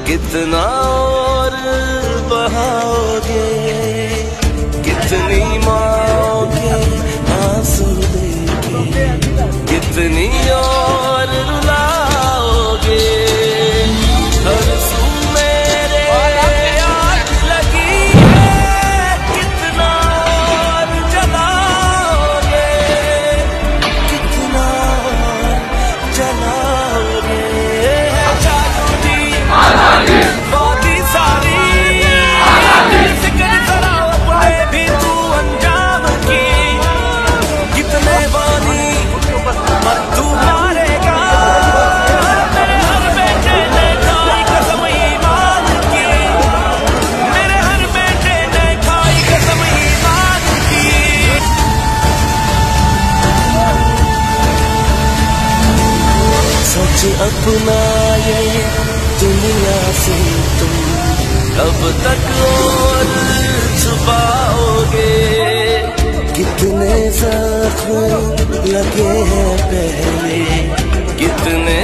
कितना और बहाओगे, कितनी माँ के आंसू देके, कितनी और रुलाओगे। हर सू मेरे आग लगी है, कितना और जलाओगे, कितना और जलाओगे। चालू जी बाकी सारी जिक्र करा अपने भी तू अंजाम की, कितने बानी पर तू मारेगा। मेरे हर बेटे ने खाई कसम ईमान की, मेरे हर बेटे ने खाई कसम ईमान की। सच अपना ये दुनिया से तुम कब तक और छुपाओगे। कितने जख्म लगे हैं पहले, कितने